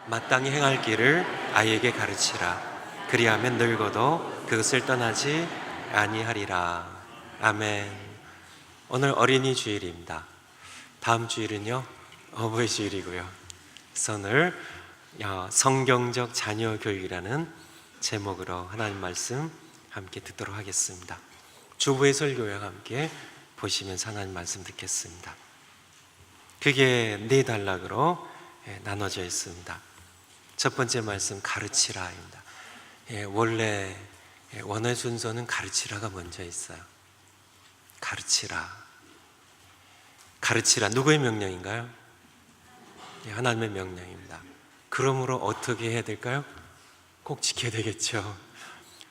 마땅히 행할 길을 아이에게 가르치라. 그리하면 늙어도 그것을 떠나지 아니하리라. 아멘. 오늘 어린이 주일입니다. 다음 주일은요 어버이 주일이고요. 그래서 오늘 성경적 자녀 교육이라는 제목으로 하나님 말씀 함께 듣도록 하겠습니다. 주부의 설교와 함께 보시면서 하나님 말씀 듣겠습니다. 그게 네 단락으로 나눠져 있습니다. 첫 번째 말씀 가르치라입니다. 원래 원어의 순서는 가르치라가 먼저 있어요. 가르치라. 가르치라 누구의 명령인가요? 하나님의 명령입니다. 그러므로 어떻게 해야 될까요? 꼭 지켜야 되겠죠.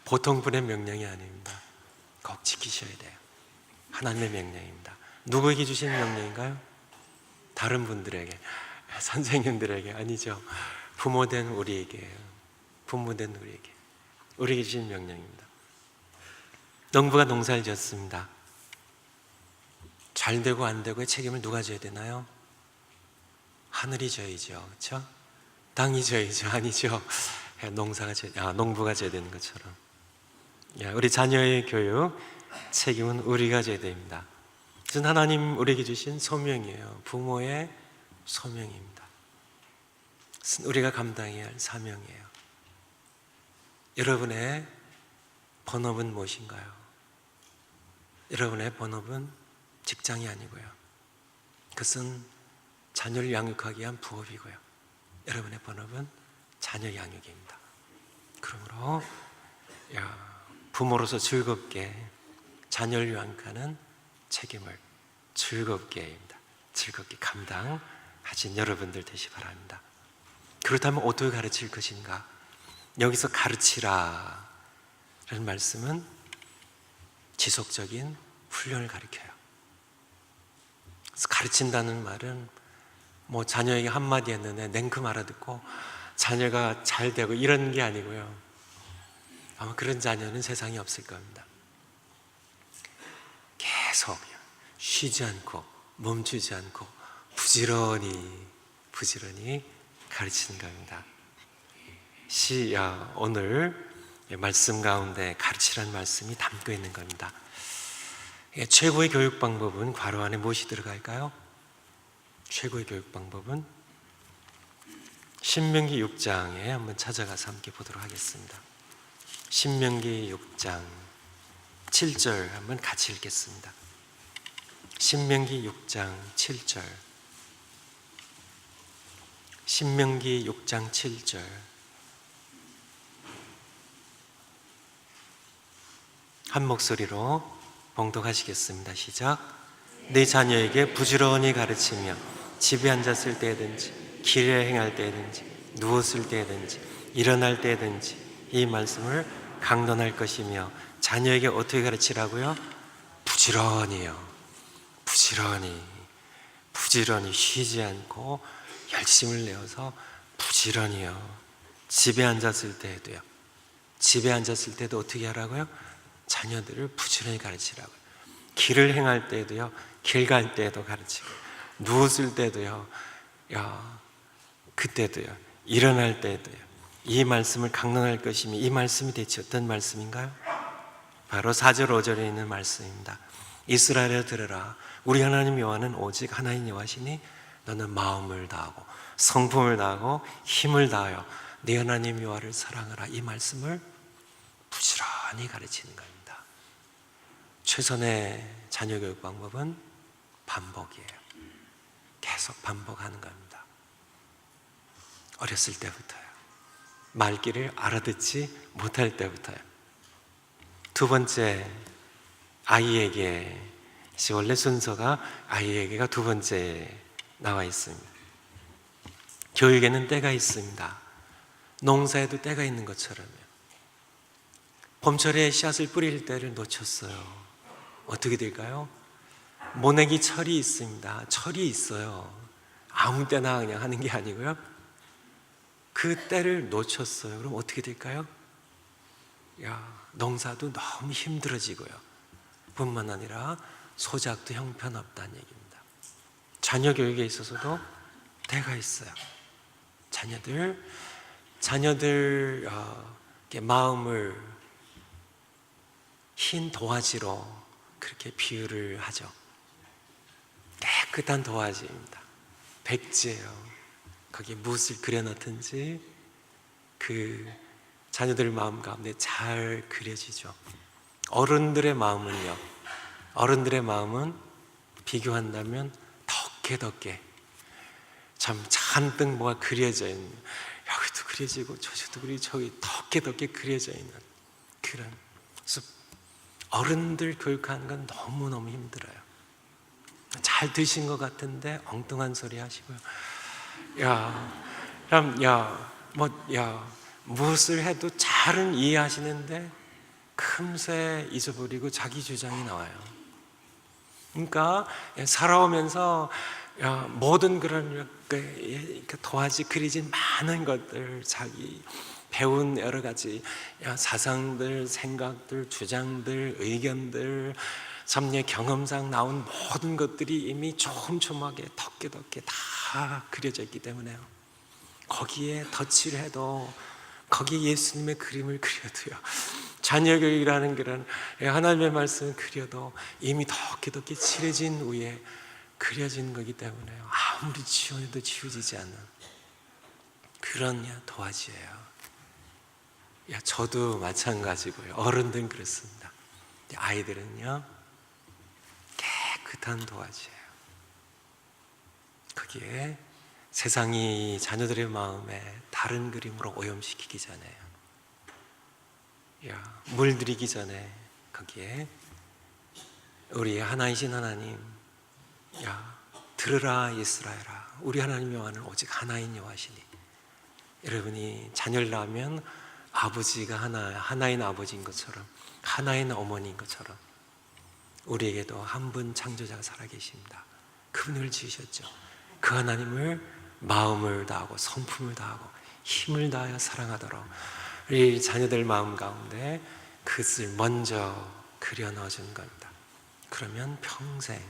보통 분의 명령이 아닙니다. 꼭 지키셔야 돼요. 하나님의 명령입니다. 누구에게 주신 명령인가요? 다른 분들에게, 선생님들에게 아니죠. 부모된 우리에게, 부모된 우리에게 주신 명령입니다. 농부가 농사를 지었습니다. 잘 되고 안 되고의 책임을 누가 져야 되나요? 하늘이 져야죠. 그렇죠? 땅이 져야죠. 아니죠. 농부가 져야 되는 것처럼 우리 자녀의 교육 책임은 우리가 져야 됩니다. 그것은 하나님 우리에게 주신 소명이에요. 부모의 소명입니다. 그것은 우리가 감당해야 할 사명이에요. 여러분의 본업은 무엇인가요? 여러분의 본업은 직장이 아니고요. 그것은 자녀를 양육하기 위한 부업이고요. 여러분의 본업은 자녀 양육입니다. 그러므로 부모로서 즐겁게 자녀를 양육하는 책임을 즐겁게 감당하신 여러분들 되시 바랍니다. 그렇다면 어떻게 가르칠 것인가? 여기서 가르치라 라는 말씀은 지속적인 훈련을 가리켜요. 그래서 가르친다는 말은 자녀에게 한마디 했는데 냉큼 알아듣고 자녀가 잘 되고 이런 게 아니고요. 아마 그런 자녀는 세상에 없을 겁니다. 계속 쉬지 않고 멈추지 않고 부지런히 가르치는 겁니다. 오늘 말씀 가운데 가르치라는 말씀이 담고 있는 겁니다. 최고의 교육 방법은 괄호 안에 무엇이 들어갈까요? 최고의 교육 방법은 신명기 6장에 한번 찾아가서 함께 보도록 하겠습니다. 신명기 6장 7절 한번 같이 읽겠습니다. 신명기 6장 7절. 신명기 6장 7절. 한 목소리로 봉독하시겠습니다. 시작. 내 자녀에게 부지런히 가르치며 집에 앉았을 때든지 길에 행할 때든지 누웠을 때든지 일어날 때든지 이 말씀을 강론할 것이며 자녀에게 어떻게 가르치라고요? 부지런히요. 부지런히 쉬지 않고 열심을 내어서 부지런히요. 집에 앉았을 때도요. 집에 앉았을 때도 어떻게 하라고요? 자녀들을 부지런히 가르치라고요. 길을 행할 때도요. 길 갈 때도 가르치고 누웠을 때도요. 그때도요. 일어날 때도요. 이 말씀을 강론할 것이며 이 말씀이 대체 어떤 말씀인가요? 바로 4절 5절에 있는 말씀입니다. 이스라엘에 들으라. 우리 하나님 여호와는 오직 하나님 여호와시니 너는 마음을 다하고 성품을 다하고 힘을 다하여 네 하나님 여호와를 사랑하라. 이 말씀을 부지런히 가르치는 겁니다. 최선의 자녀 교육 방법은 반복이에요. 계속 반복하는 겁니다. 어렸을 때부터요. 말귀를 알아듣지 못할 때부터요. 두 번째, 아이에게. 원래 순서가 아이에게가 두 번째 나와 있습니다. 교육에는 때가 있습니다. 농사에도 때가 있는 것처럼요. 봄철에 씨앗을 뿌릴 때를 놓쳤어요. 어떻게 될까요? 모내기 철이 있습니다. 철이 있어요. 아무 때나 그냥 하는 게 아니고요. 그 때를 놓쳤어요. 그럼 어떻게 될까요? 농사도 너무 힘들어지고요. 뿐만 아니라 소작도 형편없다는 얘기입니다. 자녀 교육에 있어서도 때가 있어요. 자녀들 마음을 흰 도화지로 그렇게 비유를 하죠. 깨끗한 도화지입니다. 백지예요. 거기에 무엇을 그려놓든지 그 자녀들 마음 가운데 잘 그려지죠. 어른들의 마음은 비교한다면 덕게 참 잔뜩 뭐가 그려져 있는, 여기도 그려지고 저기도 그려지고 저기 덕게 그려져 있는 그런. 그래서 어른들 교육하는 건 너무너무 힘들어요. 잘 드신 것 같은데 엉뚱한 소리 하시고요. 무엇을 해도 잘은 이해하시는데 금세 잊어버리고 자기 주장이 나와요. 그러니까 살아오면서 모든 그런 도화지 그려진 많은 것들, 자기 배운 여러 가지 사상들, 생각들, 주장들, 의견들, 삶의 경험상 나온 모든 것들이 이미 조금조금하게 덕게 다 그려져 있기 때문에요. 거기에 덧칠을 해도, 거기에 예수님의 그림을 그려도요, 자녀교육이라는 그런 하나님의 말씀을 그려도 이미 덕게 칠해진 위에 그려진 거기 때문에요, 아무리 지워도 지워지지 않는 그런 도화지예요. 저도 마찬가지고요. 어른들은 그렇습니다. 아이들은요, 깨끗한 도화지예요. 거기에 세상이 자녀들의 마음에 다른 그림으로 오염시키기 전에, 물들이기 전에 거기에 우리 하나이신 하나님, 들으라 이스라엘아, 우리 하나님 여호와는 오직 하나인 여호와시니. 여러분이 자녀를 낳으면 아버지가 하나인 아버지인 것처럼, 하나인 어머니인 것처럼 우리에게도 한 분 창조자가 살아계십니다. 그분을 지으셨죠. 그 하나님을 마음을 다하고 성품을 다하고 힘을 다하여 사랑하도록 우리 자녀들 마음 가운데 그것을 먼저 그려 넣어준 겁니다. 그러면 평생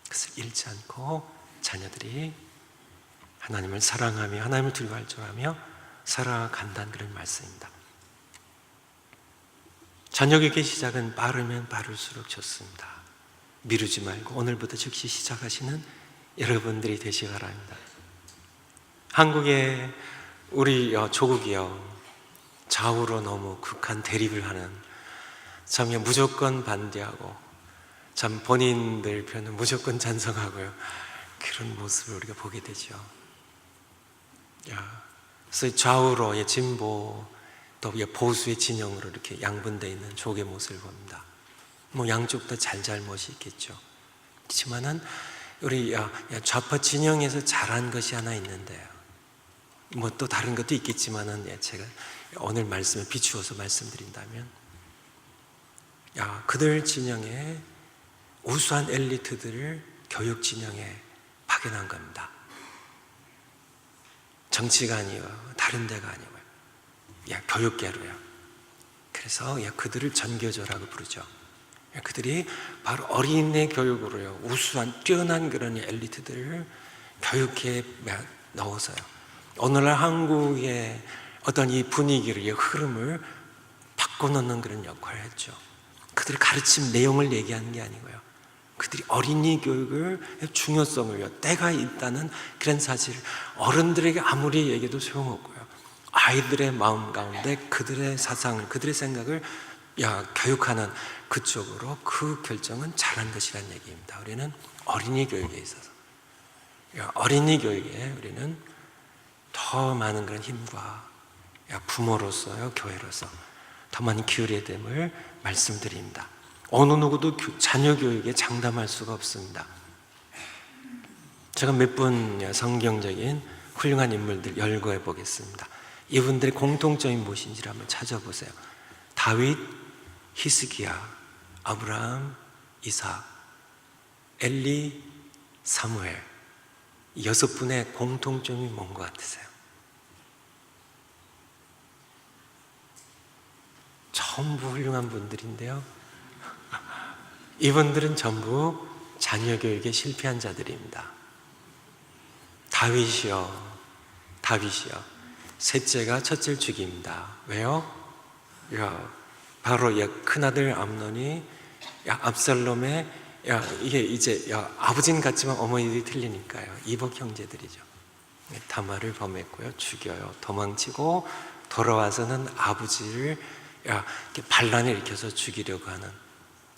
그것을 잃지 않고 자녀들이 하나님을 사랑하며 하나님을 두려워할 줄 알며 살아간다는 그런 말씀입니다. 자녀교육의 시작은 빠르면 빠를수록 좋습니다. 미루지 말고 오늘부터 즉시 시작하시는 여러분들이 되시기 바랍니다. 한국의 우리 조국이요, 좌우로 너무 극한 대립을 하는, 참 무조건 반대하고 참 본인들 편은 무조건 찬성하고요, 그런 모습을 우리가 보게 되죠. 그래서 좌우로 진보 또 보수의 진영으로 이렇게 양분되어 있는 조국의 모습을 봅니다. 양쪽 다 잘못이 있겠죠. 그렇지만은 우리 좌파 진영에서 잘한 것이 하나 있는데요, 또 다른 것도 있겠지만은 제가 오늘 말씀에 비추어서 말씀드린다면, 그들 진영의 우수한 엘리트들을 교육 진영에 파견한 겁니다. 정치가 아니에요, 다른 데가 아니고요, 교육계로요. 그래서 그들을 전교조라고 부르죠. 그들이 바로 어린애 교육으로요, 우수한 뛰어난 그런 엘리트들을 교육계에 넣어서요, 오늘날 한국의 어떤 이 분위기를, 이 흐름을 바꿔놓는 그런 역할을 했죠. 그들이 가르침 내용을 얘기하는 게 아니고요, 그들이 어린이 교육을 중요성을요, 때가 있다는 그런 사실, 어른들에게 아무리 얘기해도 소용없고요, 아이들의 마음 가운데 그들의 사상, 그들의 생각을 교육하는 그쪽으로 그 결정은 잘한 것이라는 얘기입니다. 우리는 어린이 교육에 있어서, 어린이 교육에 우리는 더 많은 그런 힘과 부모로서요, 교회로서 더 많이 기울여야 됨을 말씀드립니다. 어느 누구도 자녀 교육에 장담할 수가 없습니다. 제가 몇 분 성경적인 훌륭한 인물들 열거해 보겠습니다. 이분들의 공통점이 무엇인지를 한번 찾아보세요. 다윗, 히스기야, 아브라함, 이삭, 엘리, 사무엘, 6분의 공통점이 뭔 것 같으세요? 전부 훌륭한 분들인데요, 이분들은 전부 자녀 교육에 실패한 자들입니다. 다윗이요, 다윗이요, 셋째가 첫째를 죽입니다. 왜요? 바로 큰아들 암논이 압살롬의 이게 이제 아버지는 같지만 어머니들이 틀리니까요. 이복 형제들이죠. 다말을 범했고요, 죽여요. 도망치고 돌아와서는 아버지를 이렇게 반란을 일으켜서 죽이려고 하는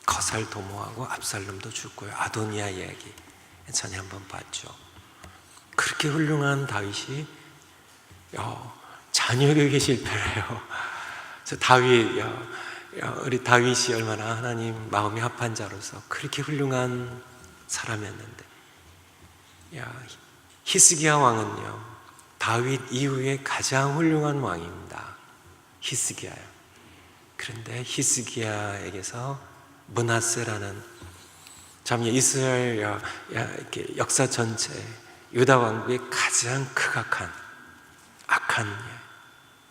거살 도모하고 압살롬도 죽고요. 아도니아 이야기 전에 한번 봤죠. 그렇게 훌륭한 다윗이 자녀 교육에 실패를 해요. 우리 다윗이 얼마나 하나님 마음이 합한 자로서 그렇게 훌륭한 사람이었는데, 히스기야 왕은요, 다윗 이후에 가장 훌륭한 왕입니다. 히스기야요. 그런데 히스기야에게서 므낫세라는 참 이스라엘 역사 전체 유다 왕국의 가장 극악한 악한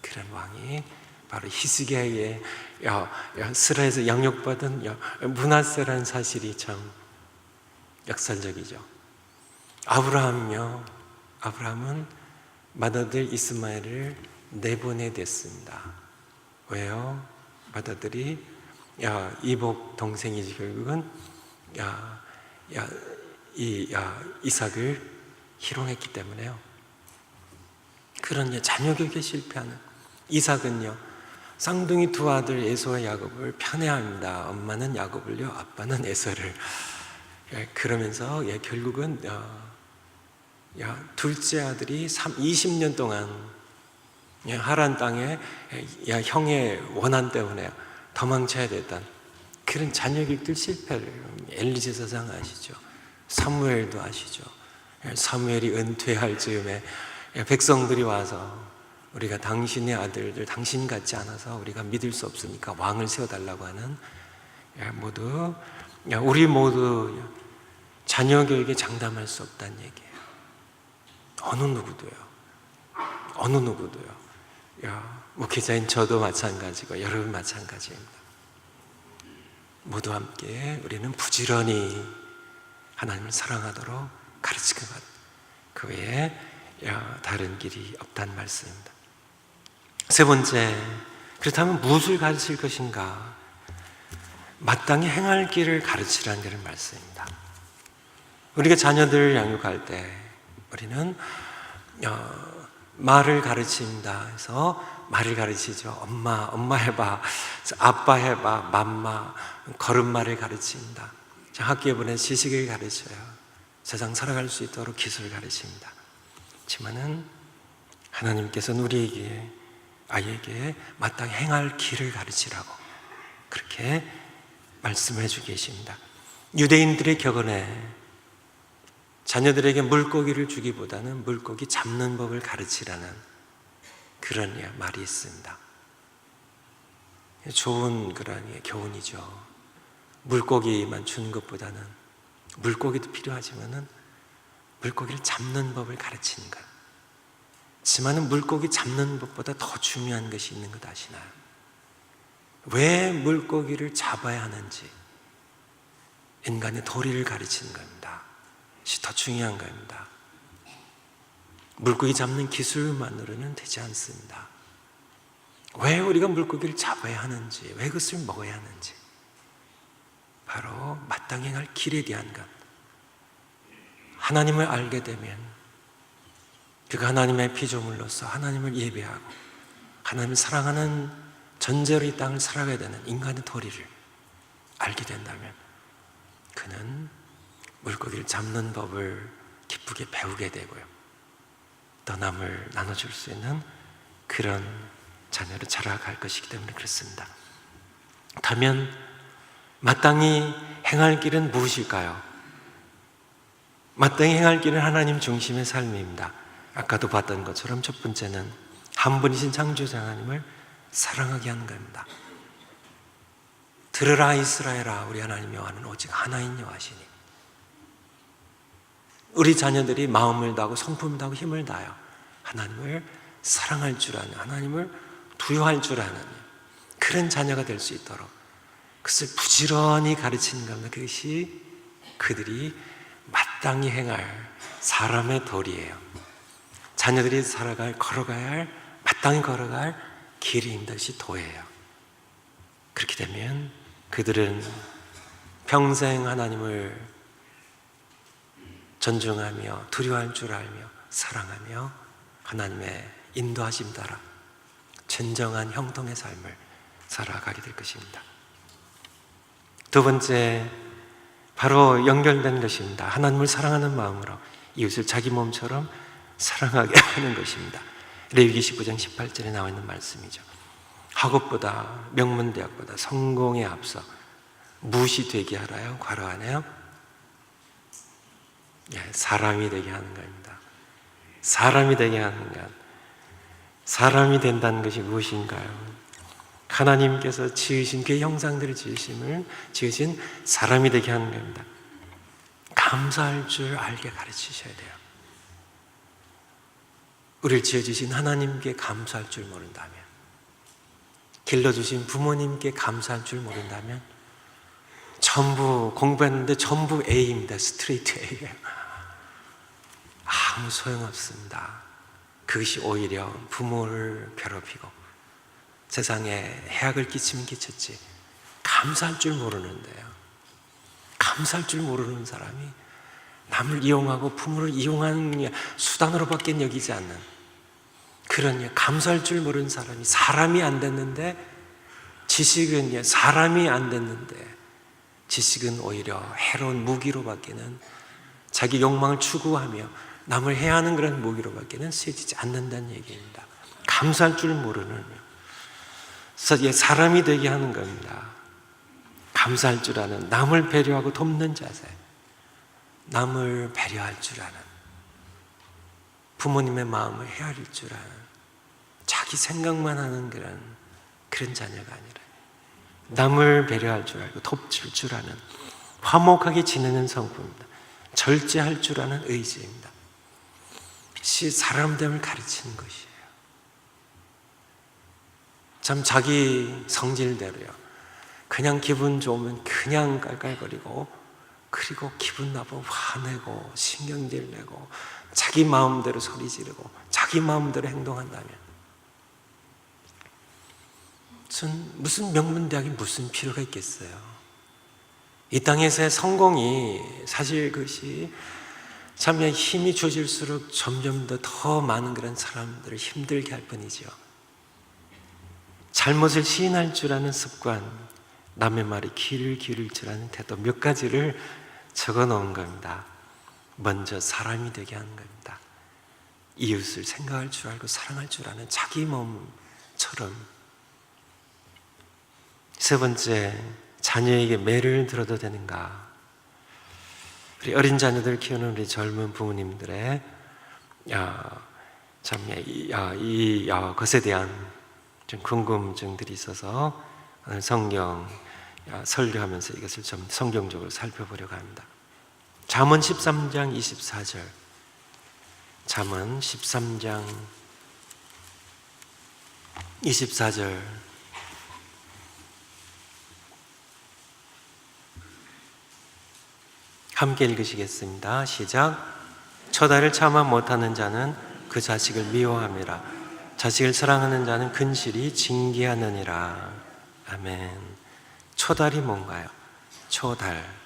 그런 왕이 바로 히스기야의 스라에서 양육받은 므낫세라는 사실이 참 역설적이죠. 아브라함은 맏아들 이스마엘을 내보내댔습니다. 왜요? 맏아들이 이복 동생이지 결국은 이삭을 희롱했기 때문에요. 그런 자녀 교육에 실패하는 이삭은요, 쌍둥이 두 아들 에서와 야곱을 편애합니다. 엄마는 야곱을요, 아빠는 에서를. 그러면서 결국은 둘째 아들이 20년 동안 하란 땅에 형의 원한 때문에 도망쳐야 됐던 그런 자녀 교육들 실패를 엘리제 사장 아시죠? 사무엘도 아시죠? 사무엘이 은퇴할 즈음에 백성들이 와서 우리가 당신의 아들들 당신 같지 않아서 우리가 믿을 수 없으니까 왕을 세워달라고 하는, 우리 모두 자녀 교육에 장담할 수 없다는 얘기예요. 어느 누구도요. 목회자인 저도 마찬가지고 여러분 마찬가지입니다. 모두 함께 우리는 부지런히 하나님을 사랑하도록 가르치고 그 외에 다른 길이 없다는 말씀입니다. 세 번째, 그렇다면 무엇을 가르칠 것인가? 마땅히 행할 길을 가르치라는 그런 말씀입니다. 우리가 자녀들을 양육할 때 우리는 말을 가르칩니다. 그래서 말을 가르치죠. 엄마 해봐, 아빠 해봐, 맘마, 걸음마를 가르칩니다. 학교에 보내 지식을 가르쳐요. 세상 살아갈 수 있도록 기술을 가르칩니다. 하지만은 하나님께서는 아이에게 마땅히 행할 길을 가르치라고 그렇게 말씀해 주고 계십니다. 유대인들의 격언에 자녀들에게 물고기를 주기보다는 물고기 잡는 법을 가르치라는 그런 말이 있습니다. 좋은 그런 교훈이죠. 물고기만 주는 것보다는 물고기도 필요하지만은 물고기를 잡는 법을 가르치는 것. 하지만은 물고기 잡는 법보다 더 중요한 것이 있는 것 아시나요? 왜 물고기를 잡아야 하는지 인간의 도리를 가르치는 겁니다. 그것이 더 중요한 겁니다. 물고기 잡는 기술만으로는 되지 않습니다. 왜 우리가 물고기를 잡아야 하는지, 왜 그것을 먹어야 하는지, 바로 마땅히 행할 길에 대한 것. 하나님을 알게 되면 그가 하나님의 피조물로서 하나님을 예배하고 하나님을 사랑하는 전제로 이 땅을 살아가야 되는 인간의 도리를 알게 된다면 그는 물고기를 잡는 법을 기쁘게 배우게 되고요, 또 남을 나눠줄 수 있는 그런 자녀를 자라갈 것이기 때문에 그렇습니다. 그렇다면 마땅히 행할 길은 무엇일까요? 마땅히 행할 길은 하나님 중심의 삶입니다. 아까도 봤던 것처럼 첫 번째는 한 분이신 창조자 하나님을 사랑하게 하는 겁니다. 들으라 이스라엘아, 우리 하나님 여호와는 오직 하나인 여호와시니. 우리 자녀들이 마음을 다하고 성품을 다하고 힘을 다하여 하나님을 사랑할 줄 아는, 하나님을 두려워할 줄 아는 그런 자녀가 될 수 있도록 그것을 부지런히 가르치는 겁니다. 그것이 그들이 마땅히 행할 사람의 도리예요. 자녀들이 걸어가야 할, 마땅히 걸어갈 길입니다. 그것이 도예요. 그렇게 되면 그들은 평생 하나님을 존중하며 두려워할 줄 알며 사랑하며 하나님의 인도하심 따라 진정한 형통의 삶을 살아가게 될 것입니다. 두 번째, 바로 연결된 것입니다. 하나님을 사랑하는 마음으로 이웃을 자기 몸처럼 사랑하게 하는 것입니다. 레위기 19장 18절에 나와 있는 말씀이죠. 학업보다 명문대학보다 성공에 앞서 무엇이 되게 하라요? 괄호 안에요? 사람이 되게 하는 겁니다. 사람이 되게 하는 것. 사람이 된다는 것이 무엇인가요? 하나님께서 지으신 그 형상들을 지으신 사람이 되게 하는 겁니다. 감사할 줄 알게 가르치셔야 돼요. 우리를 지어주신 하나님께 감사할 줄 모른다면, 길러주신 부모님께 감사할 줄 모른다면 전부 공부했는데 전부 A입니다. 스트레이트 A예요. 아무 소용없습니다. 그것이 오히려 부모를 괴롭히고 세상에 해악을 끼치면 끼쳤지, 감사할 줄 모르는데요. 감사할 줄 모르는 사람이 남을 이용하고 부모를 이용하는 수단으로밖에 여기지 않는 그런, 감사할 줄 모르는 사람이, 사람이 안 됐는데 지식은, 사람이 안 됐는데 지식은 오히려 해로운 무기로 바뀌는, 자기 욕망을 추구하며 남을 해하는 그런 무기로 바뀌는, 쓰여지지 않는다는 얘기입니다. 감사할 줄 모르는, 그래서 사람이 되게 하는 겁니다. 감사할 줄 아는, 남을 배려하고 돕는 자세, 남을 배려할 줄 아는, 부모님의 마음을 헤아릴 줄 아는, 자기 생각만 하는 그런 자녀가 아니라 남을 배려할 줄 알고 돕줄 줄 아는, 화목하게 지내는 성품입니다. 절제할 줄 아는 의지입니다. 이것이 사람됨을 가르치는 것이에요. 참 자기 성질대로요, 그냥 기분 좋으면 그냥 깔깔거리고, 그리고 기분 나쁘면 화내고 신경질 내고 자기 마음대로 소리 지르고 자기 마음대로 행동한다면 무슨 명문대학이 무슨 필요가 있겠어요? 이 땅에서의 성공이 사실 그것이 참 힘이 주어질수록 점점 더 많은 그런 사람들을 힘들게 할 뿐이죠. 잘못을 시인할 줄 아는 습관, 남의 말에 귀를 기울일 줄 아는 태도, 몇 가지를 적어 놓은 겁니다. 먼저 사람이 되게 하는 겁니다. 이웃을 생각할 줄 알고 사랑할 줄 아는 자기 몸처럼. 세 번째, 자녀에게 매를 들어도 되는가? 우리 어린 자녀들 키우는 우리 젊은 부모님들의 것에 대한 좀 궁금증들이 있어서 오늘 성경 설교하면서 이것을 좀 성경적으로 살펴보려고 합니다. 잠언 13장 24절, 잠언 13장 24절, 함께 읽으시겠습니다. 시작. 처다를 참아 못하는 자는 그 자식을 미워함이라. 자식을 사랑하는 자는 근실이 징계하느니라. 아멘. 초달이 뭔가요? 초달.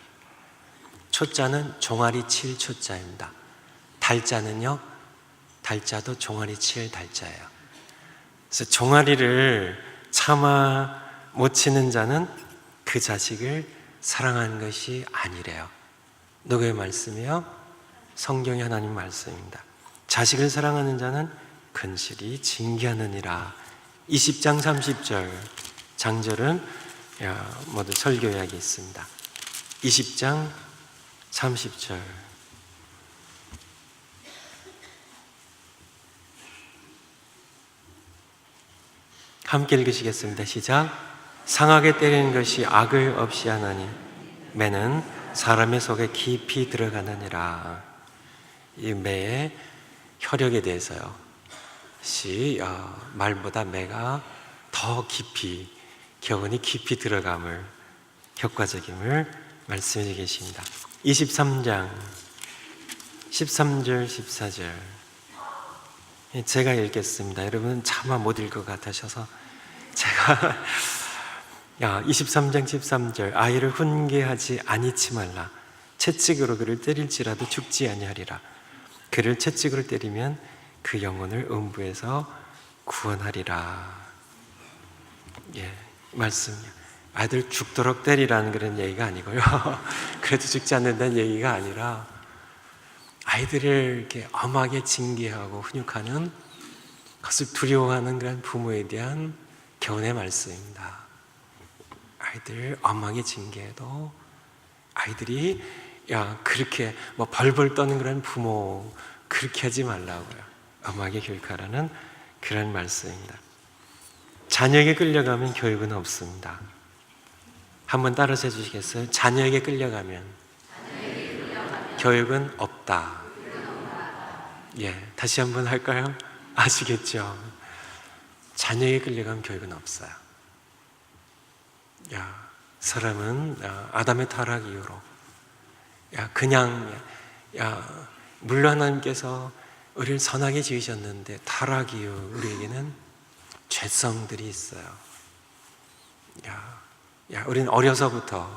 초자는 종아리 칠 초자입니다. 달자는요, 달자도 종아리 칠 달자예요. 그래서 종아리를 참아 못 치는 자는 그 자식을 사랑하는 것이 아니래요. 누구의 말씀이요? 성경의 하나님 말씀입니다. 자식을 사랑하는 자는 근실이 징계하느니라. 20장 30절 장절은 모두 설교 이야기 있습니다. 20장 30절 함께 읽으시겠습니다. 시작. 상하게 때리는 것이 악을 없이 하나니 매는 사람의 속에 깊이 들어가느니라. 이 매의 혈액에 대해서요, 말보다 매가 더 깊이, 격언이 깊이 들어감을, 효과적임을 말씀해 계십니다. 23장 13절 14절 제가 읽겠습니다. 여러분은 차마 못 읽을 것 같으셔서 제가 23장 13절 아이를 훈계하지 아니치 말라. 채찍으로 그를 때릴지라도 죽지 아니하리라. 그를 채찍으로 때리면 그 영혼을 음부에서 구원하리라. 말씀이요. 아이들 죽도록 때리라는 그런 얘기가 아니고요. 그래도 죽지 않는다는 얘기가 아니라 아이들을 이렇게 엄하게 징계하고 훈육하는 그것을 두려워하는 그런 부모에 대한 교훈의 말씀입니다. 아이들을 엄하게 징계해도 아이들이 그렇게 벌벌 떠는 그런 부모 그렇게 하지 말라고요. 엄하게 교육하라는 그런 말씀입니다. 자녀에게 끌려가면 교육은 없습니다. 한번 따라서 해주시겠어요? 자녀에게 끌려가면 교육은 없다. 다시 한번 할까요? 아시겠죠? 자녀에게 끌려가면 교육은 없어요. 사람은 아담의 타락 이후로 물론 하나님께서 우리를 선하게 지으셨는데 타락 이후 우리에게는 죄성들이 있어요. 우리는 어려서부터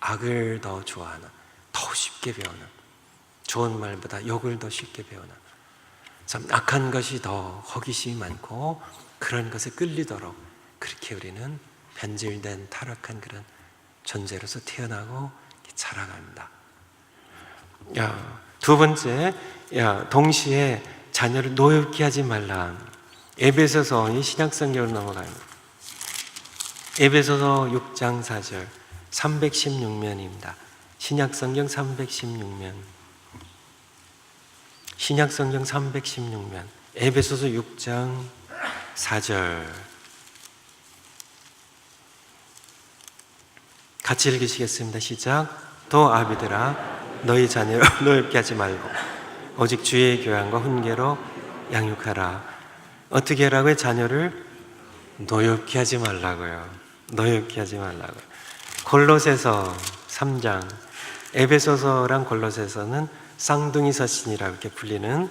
악을 더 좋아하는, 더 쉽게 배우는, 좋은 말보다 욕을 더 쉽게 배우는, 참 악한 것이 더 호기심이 많고 그런 것에 끌리도록 그렇게 우리는 변질된 타락한 그런 존재로서 태어나고 자라갑니다. 두 번째, 동시에 자녀를 노엽게 하지 말라. 에베소서, 이 신약성경으로 넘어가요. 에베소서 6장 4절 316면입니다. 신약성경 316면. 신약성경 316면. 에베소서 6장 4절. 같이 읽으시겠습니다. 시작. 또 아비들아 너희 자녀를 노엽게 하지 말고 오직 주의 교양과 훈계로 양육하라. 어떻게 하라고요? 자녀를 노엽게 하지 말라고요. 노엽게 하지 말라고요. 골로새서 3장, 에베소서랑 골로새서는 쌍둥이 서신이라고 이렇게 불리는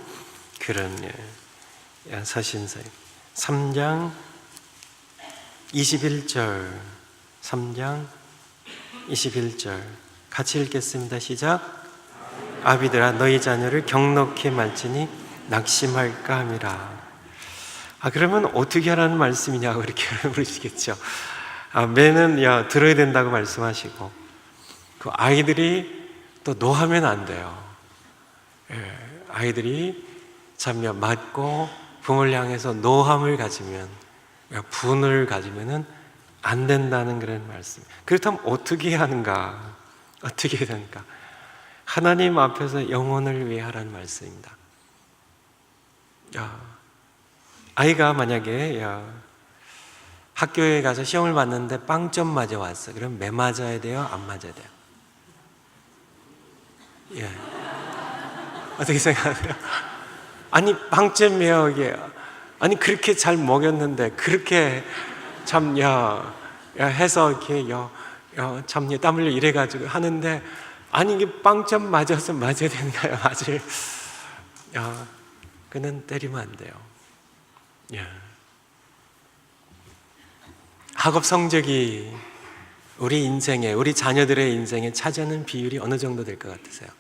그런 서신서예요. 3장 21절, 3장 21절 같이 읽겠습니다. 시작. 아비들아 너희 자녀를 경넉히 말지니 낙심할까 함이라. 그러면 어떻게 하라는 말씀이냐고 이렇게 물으시겠죠. 매는 들어야 된다고 말씀하시고 그 아이들이 또 노하면 안 돼요. 아이들이 참 맞고 부모를 향해서 노함을 가지면, 분을 가지면은 안 된다는 그런 말씀. 그렇다면 어떻게 해야 하는가? 어떻게 해야 되는가? 하나님 앞에서 영혼을 위해 하라는 말씀입니다. 아이가 만약에 학교에 가서 시험을 봤는데 빵점 맞아 왔어. 그럼 매 맞아야 돼요? 안 맞아야 돼요? 어떻게 생각하세요? 아니 빵점이요 이게. 아니 그렇게 잘 먹였는데 그렇게 참 해서 이렇게 참 땀 흘려 이래가지고 하는데 아니 이게 빵점 맞아서 맞아야 되는가요? 그는 때리면 안 돼요. 학업 성적이 우리 인생에, 우리 자녀들의 인생에 차지하는 비율이 어느 정도 될 것 같으세요?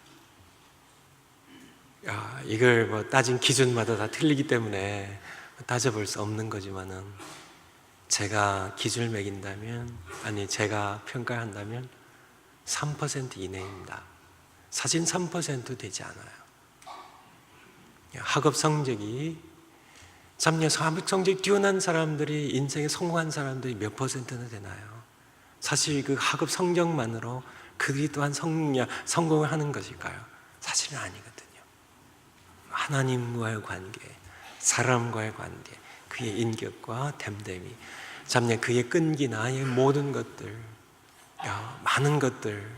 이걸 따진 기준마다 다 틀리기 때문에 따져볼 수 없는 거지만은 제가 기준을 매긴다면, 제가 평가한다면 3% 이내입니다. 사실 3% 되지 않아요. 학업 성적이 학업 성적이 뛰어난 사람들이 인생에 성공한 사람들이 몇 %나 되나요? 사실 그 학업 성적만으로 그게 또한 성공을 하는 것일까요? 사실은 아니거든요. 하나님과의 관계, 사람과의 관계, 그의 인격과 됨됨이, 그의 끈기나 의 모든 것들, 많은 것들,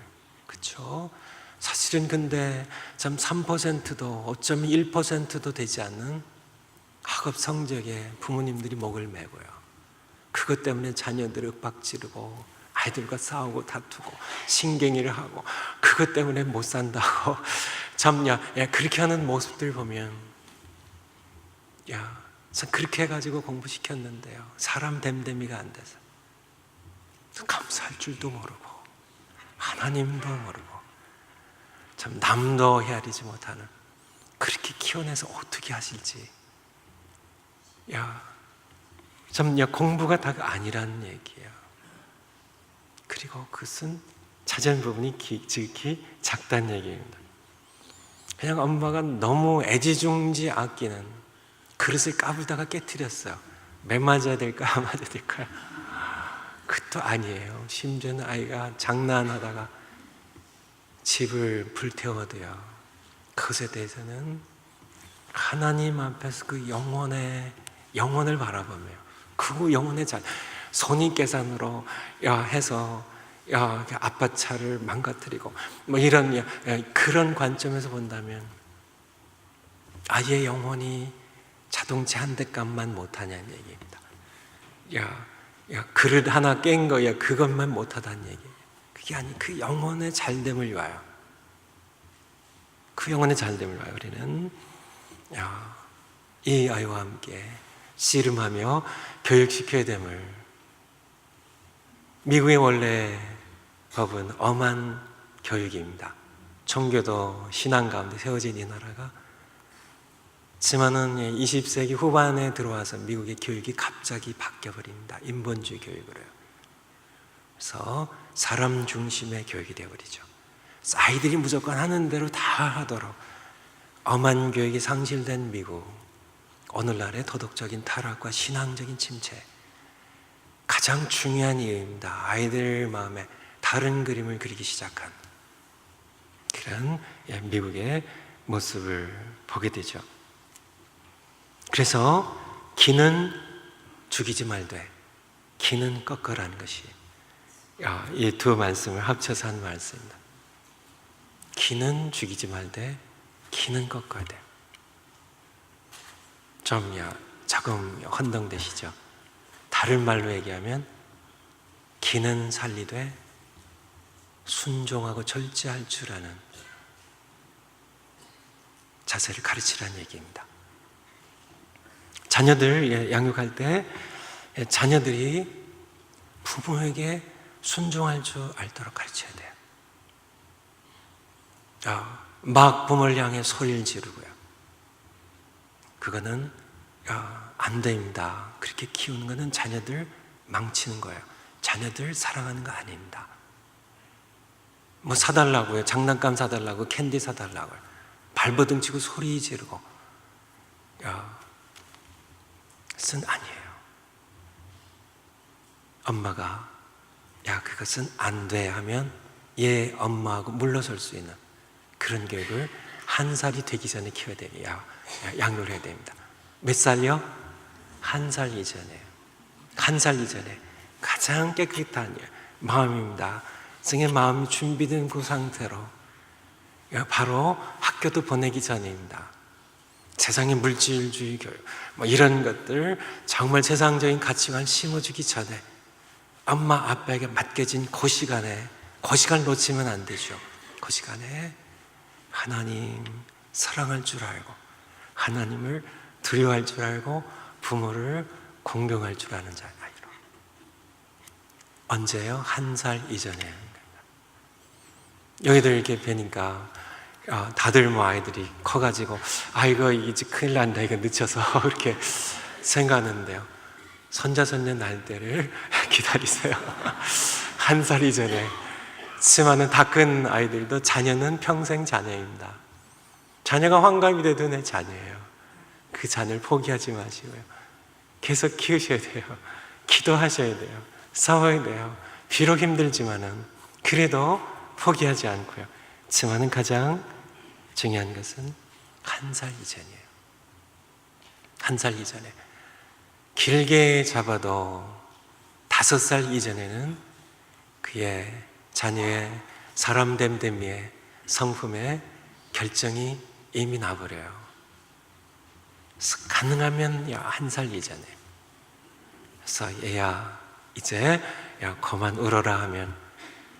그렇죠? 사실은 근데 3%도 어쩌면 1%도 되지 않는 학업 성적에 부모님들이 목을 매고요. 그것 때문에 자녀들을 윽박지르고 아이들과 싸우고 다투고 신경질을 하고 그것 때문에 못 산다고 그렇게 하는 모습들 보면 야, 전 그렇게 해가지고 공부시켰는데요, 사람 됨됨이가 안 돼서. 감사할 줄도 모르고 하나님도 모르고 참 남도 헤아리지 못하는, 그렇게 키워내서 어떻게 하실지. 참 공부가 다가 아니라는 얘기예요. 그리고 그것은 자전 부분이 지극히 작다는 얘기입니다. 그냥 엄마가 너무 애지중지 아끼는 그릇을 까불다가 깨트렸어요. 매 맞아야 될까 안 맞아야 될까요? 그것도 아니에요. 심지어는 아이가 장난하다가 집을 불태워도요, 그것에 대해서는 하나님 앞에서 그 영혼을 바라보며 그 영혼의 손익계산으로 해서 아빠 차를 망가뜨리고 뭐 이런 그런 관점에서 본다면 아이의 영혼이 자동차 한 대 값만 못하냐는 얘기입니다. 그릇 하나 깬 거야, 그것만 못하다는 얘기예요. 그게 아니, 그 영혼의 잘됨을 위하여, 그 영혼의 잘됨을 위하여 우리는 이 아이와 함께 씨름하며 교육시켜야 됨을. 미국의 원래 법은 엄한 교육입니다. 청교도 신앙 가운데 세워진 이 나라가, 지만은 20세기 후반에 들어와서 미국의 교육이 갑자기 바뀌어버립니다. 인본주의 교육으로요. 그래서 사람 중심의 교육이 되어버리죠. 아이들이 무조건 하는 대로 다 하도록 엄한 교육이 상실된 미국, 오늘날의 도덕적인 타락과 신앙적인 침체, 가장 중요한 이유입니다. 아이들 마음에 다른 그림을 그리기 시작한 그런 미국의 모습을 보게 되죠. 그래서 기는 죽이지 말되 기는 꺾어라는 것이 이 두 말씀을 합쳐서 한 말씀입니다. 기는 죽이지 말되 기는 꺾어야 돼요. 조금 혼동되시죠? 다른 말로 얘기하면 기는 살리되 순종하고 절제할 줄 아는 자세를 가르치라는 얘기입니다. 자녀들 양육할 때 자녀들이 부모에게 순종할 줄 알도록 가르쳐야 돼요. 막 부모를 향해 소리를 지르고요, 그거는 안 됩니다. 그렇게 키우는 거는 자녀들 망치는 거예요. 자녀들 사랑하는 거 아닙니다. 뭐 사달라고요, 장난감 사달라고, 캔디 사달라고요, 발버둥 치고 소리 지르고, 그것은 아니에요. 엄마가 그것은 안 돼 하면 엄마하고 물러설 수 있는 그런 교육을 한 살이 되기 전에 키워야 됩니다. 양육을 해야 됩니다. 몇 살이요? 한 살 이전에. 한 살 이전에 가장 깨끗한 마음입니다. 성의 마음이 준비된 그 상태로 바로 학교도 보내기 전입니다. 세상의 물질주의 교육 뭐 이런 것들 정말 세상적인 가치관을 심어주기 전에 엄마 아빠에게 맡겨진 그 시간을 놓치면 안 되죠. 그 시간에 하나님 사랑할 줄 알고, 하나님을 두려워할 줄 알고, 부모를 공경할 줄 아는 아이로. 언제요? 한 살 이전에. 여기들 이렇게 뵈니까 다들 뭐 아이들이 커가지고 이거 이제 큰일 난다, 이거 늦춰서 그렇게 생각하는데요, 손자손녀 날 때를 기다리세요. 한 살 이전에. 그렇지만은 다 큰 아이들도 자녀는 평생 자녀입니다. 자녀가 환갑이 돼도 내 자녀예요. 그 자녀를 포기하지 마시고요, 계속 키우셔야 돼요. 기도하셔야 돼요. 싸워야 돼요. 비록 힘들지만은 그래도 포기하지 않고요. 그렇지만은 가장 중요한 것은 한 살 이전이에요. 한 살 이전에. 길게 잡아도 5살 이전에는 그의 자녀의 사람 됨됨이의 성품의 결정이 이미 나버려요. 가능하면 한 살 이전에. 그래서 얘야 이제 그만 울어라 하면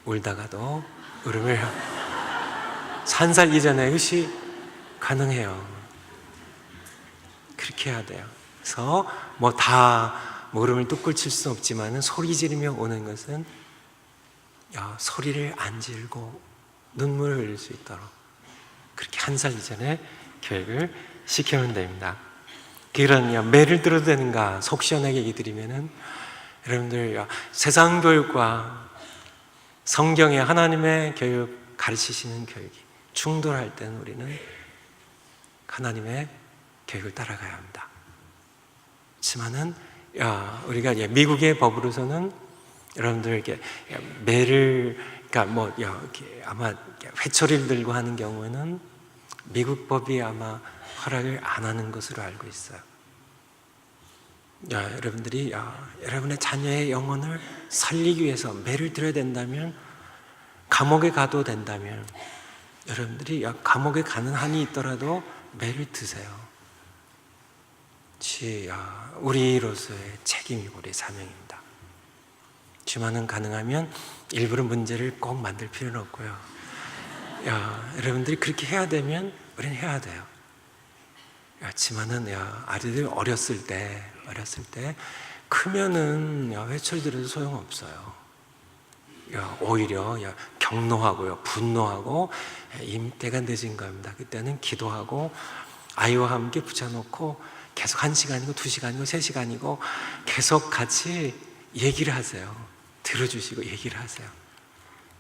울다가도 울음을 한 살 이전에 그것이 가능해요. 그렇게 해야 돼요. 그래서 뭐 다 물음을 뚝불 칠 수는 없지만 소리 지르며 오는 것은 소리를 안 지르고 눈물을 흘릴 수 있도록 그렇게 1살 이전에 교육을 시키면 됩니다. 그런 매를 들어도 되는가 속 시원하게 얘기 드리면은 여러분들 세상 교육과 성경의 하나님의 교육 가르치시는 교육이 충돌할 때는 우리는 하나님의 교육을 따라가야 합니다. 그렇지만은 우리가 미국의 법으로서는 여러분들 이렇게 매를 그러니까 이렇게 아마 회초리를 들고 하는 경우에는 미국 법이 아마 허락을 안 하는 것으로 알고 있어요. 여러분들이 여러분의 자녀의 영혼을 살리기 위해서 매를 들어야 된다면, 감옥에 가도 된다면 여러분들이 감옥에 가는 한이 있더라도 매를 드세요. 우리로서의 책임이고 우리의 사명입니다. 지만은 가능하면 일부러 문제를 꼭 만들 필요는 없고요. 여러분들이 그렇게 해야 되면 우리는 해야 돼요. 지만은 아이들 어렸을 때 크면은 회초리 들어도 소용없어요. 오히려 격노하고요, 분노하고 이미 때가 늦은 겁니다. 그때는 기도하고 아이와 함께 붙여놓고 계속 1시간이고 2시간이고 3시간이고 계속 같이 얘기를 하세요. 들어주시고 얘기를 하세요.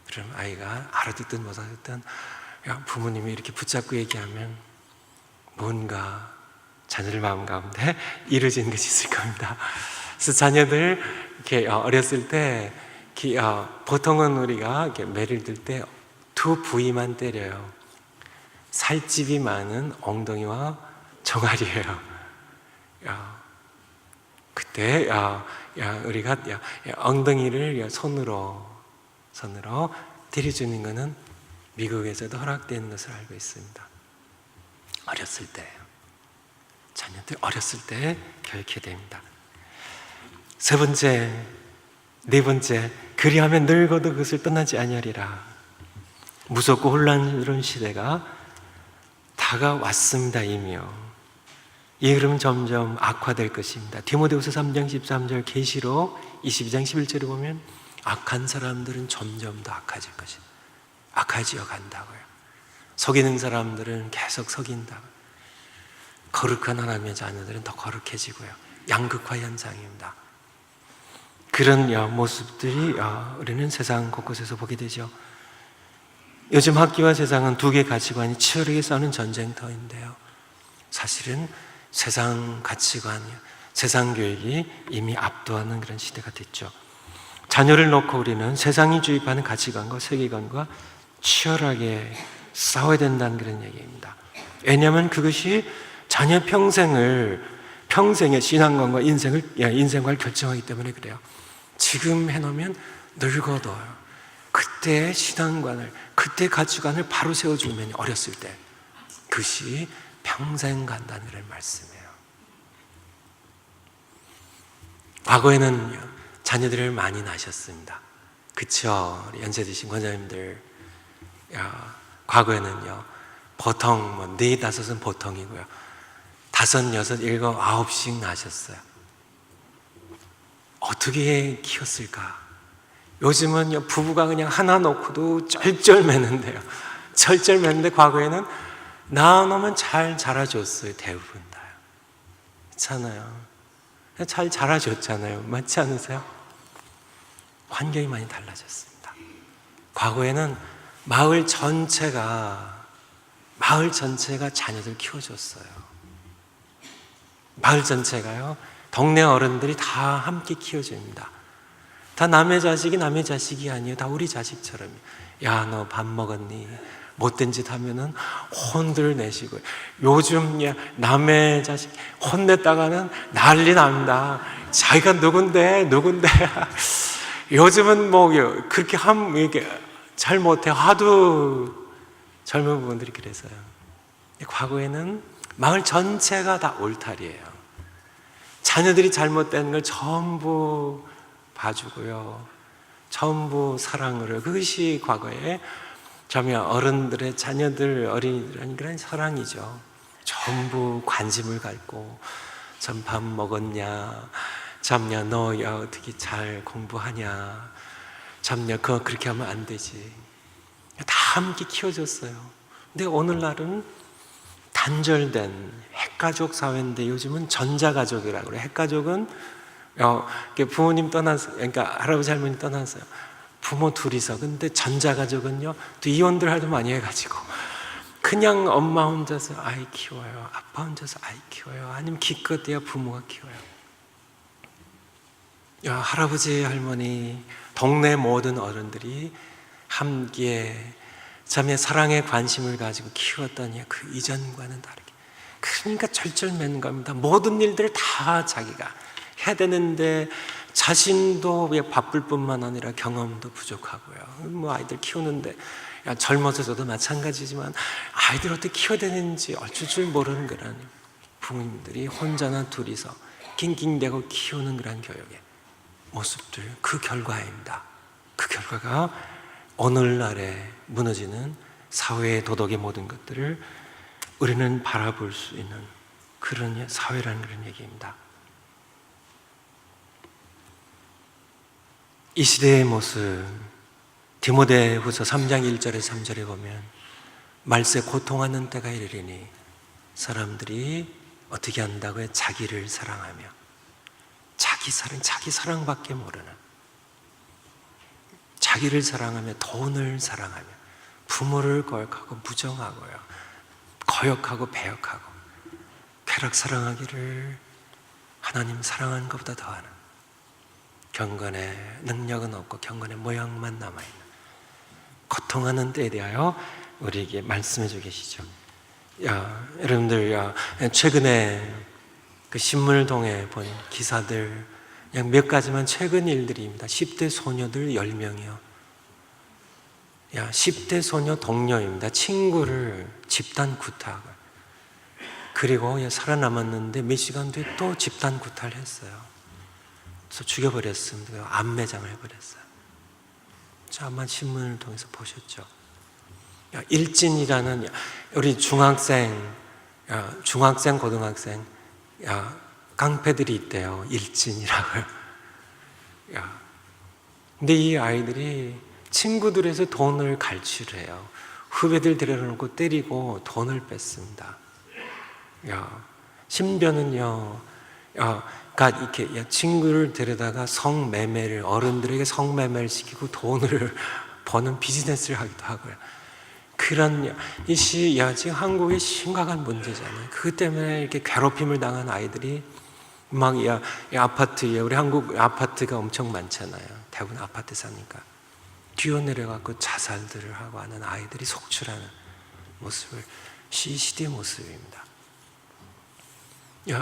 그럼 아이가 알아듣든 못 알아듣든 부모님이 이렇게 붙잡고 얘기하면 뭔가 자녀들 마음 가운데 이루어지는 것이 있을 겁니다. 그래서 자녀들 이렇게 어렸을 때 보통은 우리가 이렇게 매를 들 때 두 부위만 때려요. 살집이 많은 엉덩이와 종아리예요. 그때 우리가 엉덩이를 손으로 때려주는 것은 미국에서도 허락되는 것을 알고 있습니다. 어렸을 때예요. 자녀들 어렸을 때 교육해야 됩니다. 네 번째, 그리하면 늙어도 그것을 떠나지 아니하리라. 무섭고 혼란스러운 시대가 다가왔습니다. 이미요. 이 흐름은 점점 악화될 것입니다. 디모데후서 3장 13절, 계시록 22장 11절에 보면 악한 사람들은 점점 더 악해질 것이다. 악해지어 간다고요. 속이는 사람들은 계속 속인다고요. 거룩한 하나님의 자녀들은 더 거룩해지고요. 양극화 현상입니다. 그런 모습들이 우리는 세상 곳곳에서 보게 되죠. 요즘 학교와 세상은 두 개의 가치관이 치열하게 싸우는 전쟁터인데요. 사실은 세상 가치관, 세상 교육이 이미 압도하는 그런 시대가 됐죠. 자녀를 놓고 우리는 세상이 주입하는 가치관과 세계관과 치열하게 싸워야 된다는 그런 얘기입니다. 왜냐하면 그것이 자녀 평생의 신앙관과 인생관을 결정하기 때문에 그래요. 지금 해놓으면 늙어도 그때의 신앙관을, 그때의 가치관을 바로 세워주면 어렸을 때 그것이 평생 간다는 그런 말씀이에요. 과거에는 자녀들을 많이 낳으셨습니다. 그쵸? 연세 드신 권사님들, 과거에는요, 보통 4, 5은 보통이고요, 5, 6, 7, 9씩 낳으셨어요. 어떻게 키웠을까? 요즘은 부부가 그냥 하나 놓고도 쩔쩔매는데요. 쩔쩔매는데 과거에는 낳아놓으면 잘 자라줬어요. 대부분 다요. 그렇잖아요. 잘 자라줬잖아요. 맞지 않으세요? 환경이 많이 달라졌습니다. 과거에는 마을 전체가 자녀들 키워줬어요. 마을 전체가요, 동네 어른들이 다 함께 키워줍니다. 다 남의 자식이 아니에요. 다 우리 자식처럼. 야, 너 밥 먹었니? 못된 짓 하면은 혼들 내시고. 요즘 남의 자식 혼냈다가는 난리 납니다. 자기가 누군데. 요즘은 그렇게 이렇게 잘 못해. 하도 젊은 분들이 그래서요. 과거에는 마을 전체가 다 올타리예요. 자녀들이 잘못된 걸 전부 봐주고요, 전부 사랑으로. 그것이 과거에 어른들의 자녀들, 어린이들은 그런 사랑이죠. 전부 관심을 갖고 참 밥 먹었냐? 참냐 너 야 어떻게 잘 공부하냐? 참냐 그거 그렇게 하면 안 되지. 다 함께 키워줬어요. 근데 오늘날은 단절된 핵가족 사회인데 요즘은 전자가족이라고 그래요. 핵가족은 부모님 떠나서, 그러니까 할아버지 할머니 떠나서요. 부모 둘이서. 근데 전자가족은요, 또 이혼들 하도 많이 해가지고 그냥 엄마 혼자서 아이 키워요. 아빠 혼자서 아이 키워요. 아니면 기껏해야 부모가 키워요. 할아버지 할머니 동네 모든 어른들이 함께 자매의 사랑에 관심을 가지고 키웠더니 그 이전과는 다르게, 그러니까 절절매는 겁니다. 모든 일들을 다 자기가 해야 되는데 자신도 바쁠 뿐만 아니라 경험도 부족하고요. 아이들 키우는데 젊어서 저도 마찬가지지만 아이들 어떻게 키워야 되는지 어쩔 줄 모르는 그런 부모님들이 혼자나 둘이서 낑낑대고 키우는 그런 교육의 모습들, 그 결과입니다. 그 결과가 오늘날에 무너지는 사회의 도덕의 모든 것들을 우리는 바라볼 수 있는 그런 사회라는 그런 얘기입니다. 이 시대의 모습, 디모데후서 3장 1절에서 3절에 보면 말세 고통하는 때가 이르리니 사람들이 어떻게 한다고요? 자기를 사랑하며, 자기 사랑밖에 모르는, 자기를 사랑하며 돈을 사랑하며 부모를 거역하고 부정하고요, 거역하고 배역하고 쾌락 사랑하기를 하나님 사랑하는 것보다 더하는, 경건의 능력은 없고 경건의 모양만 남아있는 고통하는 때에 대하여 우리에게 말씀해 주고 계시죠. 여러분들 최근에 그 신문을 통해 본 기사들 그냥 몇 가지만 최근 일들입니다. 10대 소녀들 10명이요. 10대 소녀 동료입니다. 친구를 집단 구타하고, 그리고 살아남았는데 몇 시간 뒤에 또 집단 구타를 했어요. 그래서 죽여버렸습니다. 암매장을 해버렸어요. 아마 신문을 통해서 보셨죠. 일진이라는 우리 중학생, 고등학생 깡패들이 있대요. 일진이라고요. 근데 이 아이들이 친구들에서 돈을 갈취해요. 후배들 데려놓고 때리고 돈을 뺐습니다. 신변은요, 이렇게 친구를 데려다가 성매매를, 어른들에게 성매매를 시키고 돈을 버는 비즈니스를 하기도 하고요. 그런 지금 한국의 심각한 문제잖아요. 그것 때문에 이렇게 괴롭힘을 당한 아이들이 막 아파트에, 우리 한국 아파트가 엄청 많잖아요. 대부분 아파트 사니까 뛰어내려가고 자살들을 하고 하는 아이들이 속출하는 모습을, 시대의 모습입니다.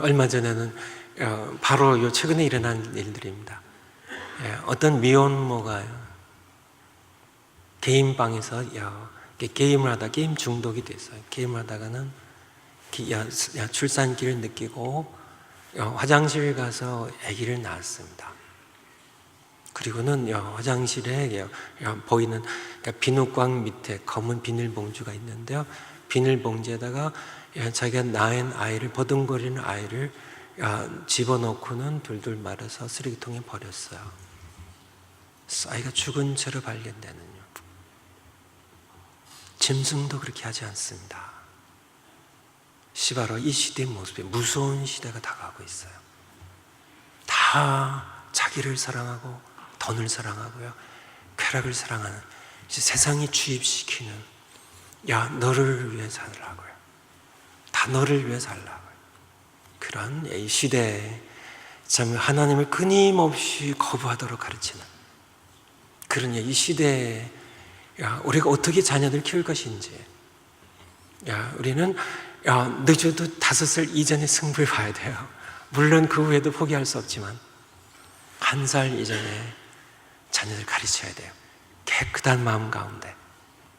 얼마 전에는 바로 최근에 일어난 일들입니다. 어떤 미혼모가 개인방에서 게임을 하다 게임 중독이 됐어요. 게임을 하다가는 출산기를 느끼고 화장실 가서 아기를 낳았습니다. 그리고는 화장실에 보이는 비누광 밑에 검은 비닐봉지가 있는데요. 비닐봉지에다가 자기가 낳은 아이를, 버둥거리는 아이를 집어넣고는 둘둘 말아서 쓰레기통에 버렸어요. 아이가 죽은 채로 발견되는요. 짐승도 그렇게 하지 않습니다. 바로 이 시대의 모습에 무서운 시대가 다가오고 있어요. 다 자기를 사랑하고 돈을 사랑하고요, 쾌락을 사랑하는, 세상이 주입시키는, 너를 위해 살라고요, 다 너를 위해 살라고요. 그런 이 시대에 참 하나님을 끊임없이 거부하도록 가르치는 그런 이 시대에 우리가 어떻게 자녀들 키울 것인지, 우리는 늦어도 5살 이전에 승부를 봐야 돼요. 물론 그 후에도 포기할 수 없지만 1살 이전에 자녀들 가르쳐야 돼요. 깨끗한 마음 가운데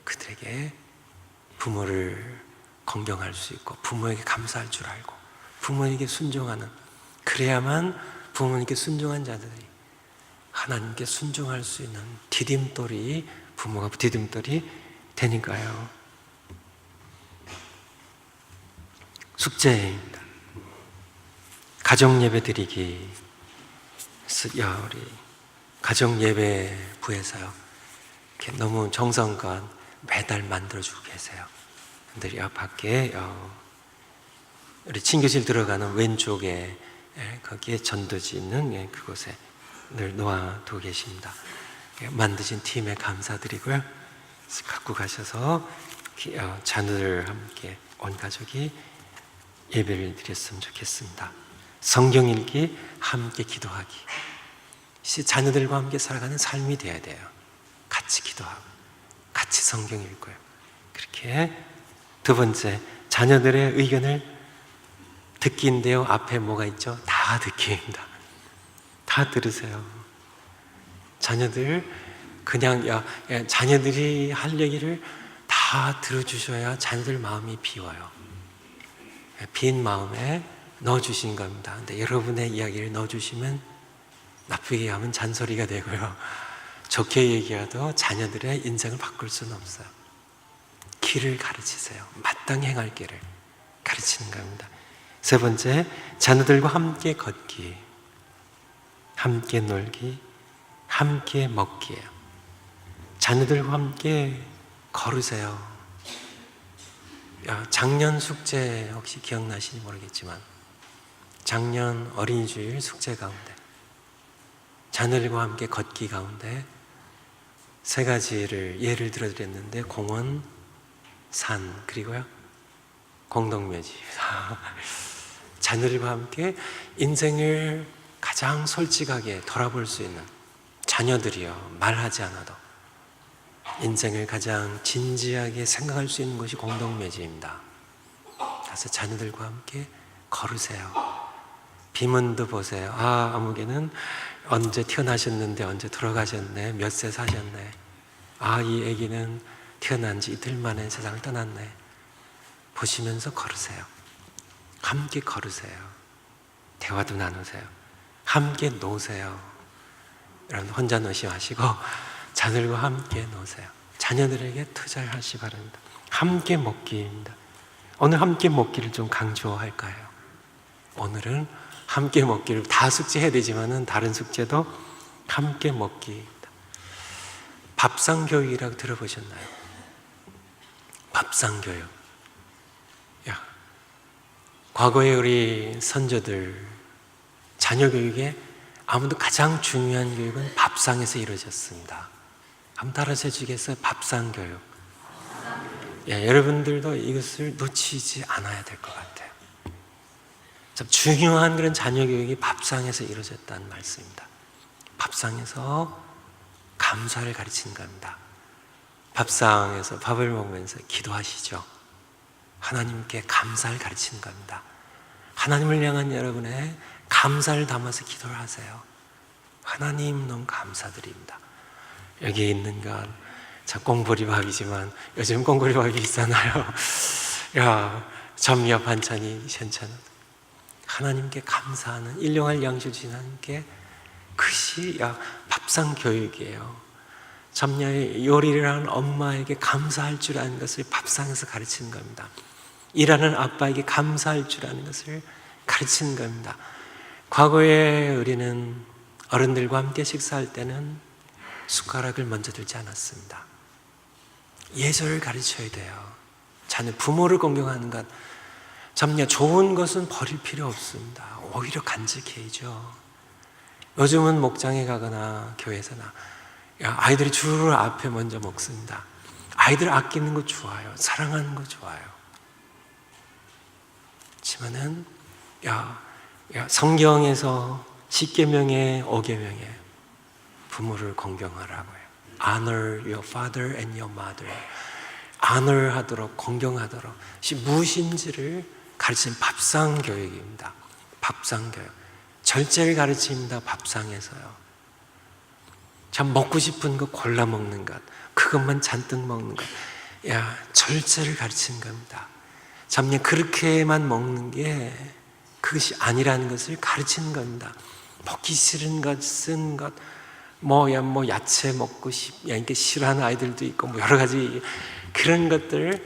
그들에게 부모를 공경할 수 있고, 부모에게 감사할 줄 알고, 부모에게 순종하는, 그래야만 부모님께 순종한 자들이 하나님께 순종할 수 있는 디딤돌이, 부모가 디딤돌이 되니까요. 숙제입니다. 가정 예배 드리기, 우리 가정 예배부에서요, 이렇게 너무 정성껏 매달 만들어주고 계세요. 근데 밖에 우리 친교실 들어가는 왼쪽에 거기에 전도지 있는 그곳에 늘 놓아두고 계십니다. 만드신 팀에 감사드리고요. 갖고 가셔서 자녀들 함께 온 가족이 예배를 드렸으면 좋겠습니다. 성경 읽기, 함께 기도하기. 자녀들과 함께 살아가는 삶이 되어야 돼요. 같이 기도하고 같이 성경 읽고요. 그렇게 두 번째, 자녀들의 의견을 듣기인데요. 앞에 뭐가 있죠? 다 듣기입니다. 다 들으세요. 자녀들 그냥 자녀들이 할 얘기를 다 들어주셔야 자녀들 마음이 비워요. 빈 마음에 넣어주신 겁니다. 근데 여러분의 이야기를 넣어주시면 나쁘게 하면 잔소리가 되고요, 좋게 얘기해도 자녀들의 인생을 바꿀 수는 없어요. 길을 가르치세요. 마땅히 행할 길을 가르치는 겁니다. 세 번째, 자녀들과 함께 걷기, 함께 놀기, 함께 먹기예요. 자녀들과 함께 걸으세요. 작년 숙제 혹시 기억나시는지 모르겠지만, 작년 어린이주일 숙제 가운데 자녀들과 함께 걷기 가운데 세 가지를 예를 들어드렸는데, 공원, 산, 그리고요 공동묘지. 자녀들과 함께 인생을 가장 솔직하게 돌아볼 수 있는, 자녀들이요 말하지 않아도 인생을 가장 진지하게 생각할 수 있는 것이 공동묘지입니다. 그래서 자녀들과 함께 걸으세요. 비문도 보세요. 아무개는 언제 태어나셨는데 언제 돌아가셨네, 몇 세 사셨네, 이 아기는 태어난 지 이틀 만에 세상을 떠났네. 보시면서 걸으세요. 함께 걸으세요. 대화도 나누세요. 함께 노세요. 여러분 혼자 노시 마시고 자녀들과 함께 노세요. 자녀들에게 투자를 하시 바랍니다. 함께 먹기입니다. 오늘 함께 먹기를 좀 강조할까요? 오늘은 함께 먹기를 다 숙제해야 되지만은 다른 숙제도 함께 먹기입니다. 밥상교육이라고 들어보셨나요? 밥상교육. 과거에 우리 선조들 자녀 교육에 아무도 가장 중요한 교육은 밥상에서 이루어졌습니다. 한번 따라서 해주겠어요? 밥상교육. 여러분들도 이것을 놓치지 않아야 될 것 같아요. 참 중요한 그런 자녀 교육이 밥상에서 이루어졌다는 말씀입니다. 밥상에서 감사를 가르치는 겁니다. 밥상에서 밥을 먹으면서 기도하시죠. 하나님께 감사를 가르치는 겁니다. 하나님을 향한 여러분의 감사를 담아서 기도를 하세요. 하나님 너무 감사드립니다. 여기에 있는 건 참 꽁보리밥이지만 요즘 꽁보리밥이 비싸나요? 점미와 반찬이 괜찮아도 하나님께 감사하는, 일용할 양식 주신 하나님께, 그것이 밥상 교육이에요. 점녀의 요리를 하는 엄마에게 감사할 줄 아는 것을 밥상에서 가르치는 겁니다. 일하는 아빠에게 감사할 줄 아는 것을 가르치는 겁니다. 과거에 우리는 어른들과 함께 식사할 때는 숟가락을 먼저 들지 않았습니다. 예절을 가르쳐야 돼요. 자녀, 부모를 공경하는 것, 점녀 좋은 것은 버릴 필요 없습니다. 오히려 간직해야죠. 요즘은 목장에 가거나 교회에서나 아이들이 주로 앞에 먼저 먹습니다. 아이들 아끼는 거 좋아요. 사랑하는 거 좋아요. 하지만은 성경에서 10계명에 5계명에 부모를 공경하라고 해요. Honor your father and your mother. honor 하도록, 공경하도록, 무엇인지를 가르치는 밥상 교육입니다. 밥상 교육. 절제를 가르칩니다. 밥상에서요. 참 먹고 싶은 거 골라 먹는 것, 그것만 잔뜩 먹는 것, 절제를 가르치는 겁니다. 참 그렇게만 먹는 게 그것이 아니라는 것을 가르치는 겁니다. 먹기 싫은 것은 것, 야채 먹고 이렇게 싫어하는 아이들도 있고 여러 가지 그런 것들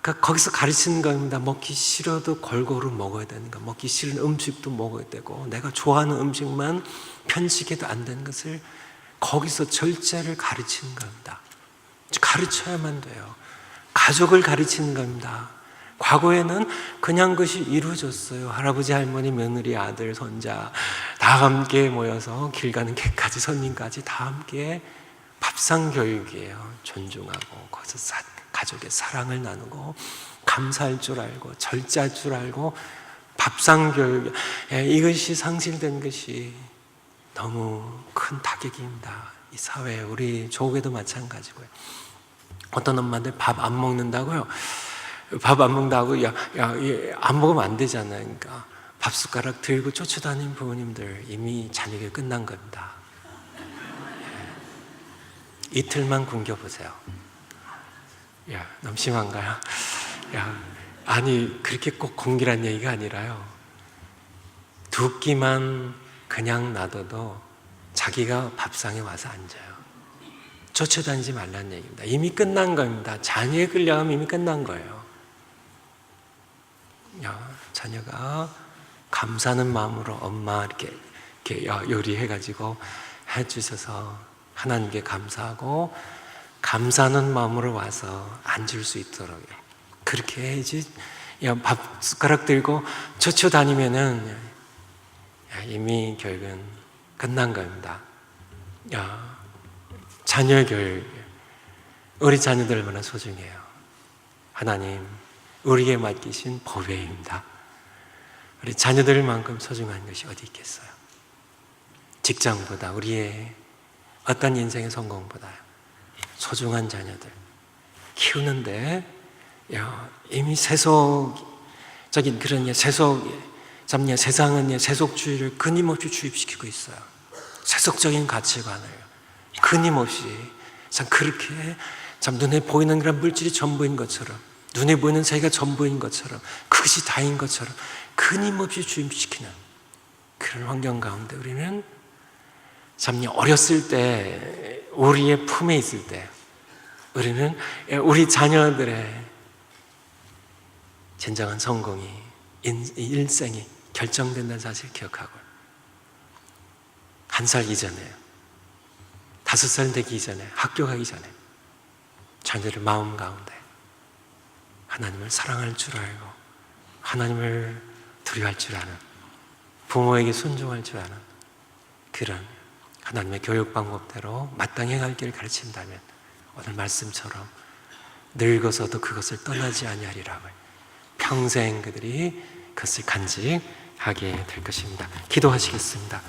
그러니까 거기서 가르치는 겁니다. 먹기 싫어도 골고루 먹어야 되는 거, 먹기 싫은 음식도 먹어야 되고, 내가 좋아하는 음식만 편식해도 안 되는 것을 거기서 절제를 가르치는 겁니다. 가르쳐야만 돼요. 가족을 가르치는 겁니다. 과거에는 그냥 그것이 이루어졌어요. 할아버지, 할머니, 며느리, 아들, 손자 다 함께 모여서 길 가는 개까지, 손님까지 다 함께 밥상 교육이에요. 존중하고 거기서 가족의 사랑을 나누고 감사할 줄 알고 절제할 줄 알고 밥상 교육, 이것이 상실된 것이 너무 큰 타격입니다. 이 사회에, 우리 조국에도 마찬가지고요. 어떤 엄마들 밥 안 먹는다고요? 밥 안 먹는다고, 안 먹으면 안 되잖아요. 그러니까 밥 숟가락 들고 쫓아다니는 부모님들, 이미 자녀가 끝난 겁니다. 이틀만 굶겨보세요. 너무 심한가요? 아니, 그렇게 꼭 굶기란 얘기가 아니라요. 2끼만 그냥 놔둬도 자기가 밥상에 와서 앉아요. 쫓아다니지 말라는 얘기입니다. 이미 끝난 겁니다. 자녀에 끌려가면 이미 끝난 거예요. 자녀가 감사하는 마음으로 엄마 이렇게 요리해가지고 해주셔서 하나님께 감사하고 감사하는 마음으로 와서 앉을 수 있도록 그렇게 해야지. 밥 숟가락 들고 쫓아다니면은 이미 교육은 끝난 겁니다. 자녀 교육, 우리 자녀들 얼마나 소중해요. 하나님 우리에게 맡기신 보배입니다. 우리 자녀들만큼 소중한 것이 어디 있겠어요? 직장보다, 우리의 어떤 인생의 성공보다 소중한 자녀들 키우는데 이미 세속적인 그런 세상은 세속주의를 끊임없이 주입시키고 있어요. 세속적인 가치관을 끊임없이 참 그렇게 참 눈에 보이는 그런 물질이 전부인 것처럼, 눈에 보이는 세계가 전부인 것처럼, 그것이 다인 것처럼 끊임없이 주입시키는 그런 환경 가운데 우리는 참 어렸을 때, 우리의 품에 있을 때 우리는 우리 자녀들의 진정한 성공이, 일생이 결정된다는 사실을 기억하고, 1살 이전에, 5살 되기 이전에, 학교 가기 전에 자녀를 마음 가운데 하나님을 사랑할 줄 알고 하나님을 두려워할 줄 아는, 부모에게 순종할 줄 아는 그런 하나님의 교육 방법대로 마땅히 갈 길을 가르친다면 오늘 말씀처럼 늙어서도 그것을 떠나지 아니하리라고, 평생 그들이 그것을 간직하게 될 것입니다. 기도하시겠습니다.